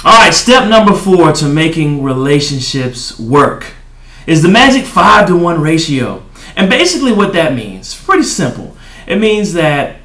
All right, step number 4 to making relationships work is the magic 5-to-1 ratio. And basically what that means, pretty simple. It means that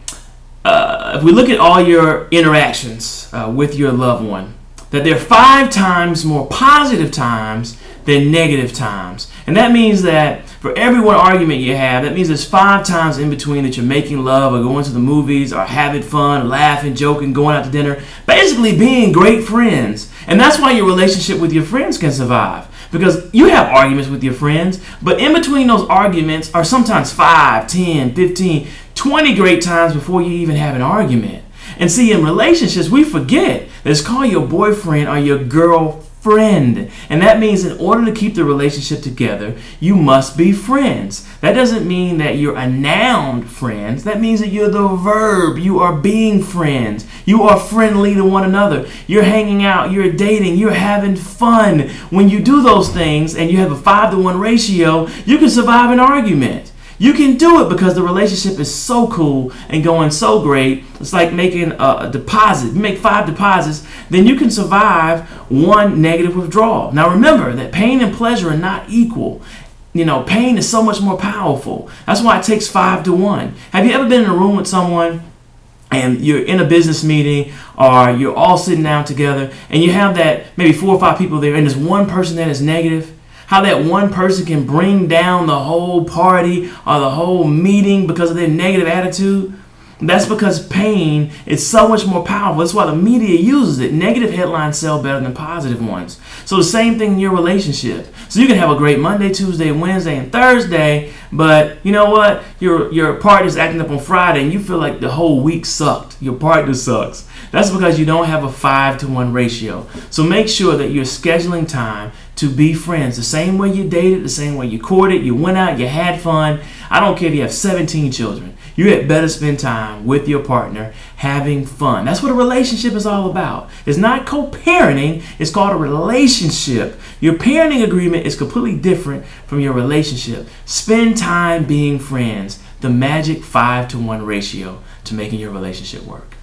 if we look at all your interactions with your loved one, that there are 5 times more positive times than negative times. And that means that for every one argument you have, that means there's 5 times in between that you're making love or going to the movies or having fun, laughing, joking, going out to dinner, basically being great friends. And that's why your relationship with your friends can survive. Because you have arguments with your friends, but in between those arguments are sometimes 5, 10, 15, 20 great times before you even have an argument. And see, in relationships, we forget that it's called your boyfriend or your girlfriend. And that means in order to keep the relationship together, you must be friends. That doesn't mean that you're a noun friends. That means that you're the verb. You are being friends. You are friendly to one another. You're hanging out. You're dating. You're having fun. When you do those things and you have a 5-to-1 ratio, you can survive an argument. You can do it because the relationship is so cool and going so great. It's like making a deposit. You make 5 deposits, then you can survive 1 negative withdrawal. Now remember that pain and pleasure are not equal. You know, pain is so much more powerful. That's why it takes 5-to-1. Have you ever been in a room with someone and you're in a business meeting or you're all sitting down together and you have that maybe 4 or 5 people there and there's one person that is negative? How that one person can bring down the whole party or the whole meeting because of their negative attitude? That's because pain is so much more powerful. That's why the media uses it. Negative headlines sell better than positive ones. So the same thing in your relationship. So you can have a great Monday, Tuesday, Wednesday, and Thursday, but you know what? Your partner's acting up on Friday and you feel like the whole week sucked. Your partner sucks. That's because you don't have a 5-to-1 ratio. So make sure that you're scheduling time to be friends. The same way you dated, the same way you courted, you went out, you had fun. I don't care if you have 17 children. You had better spend time with your partner having fun. That's what a relationship is all about. It's not co-parenting. It's called a relationship. Your parenting agreement is completely different from your relationship. Spend time being friends. The magic 5-to-1 ratio to making your relationship work.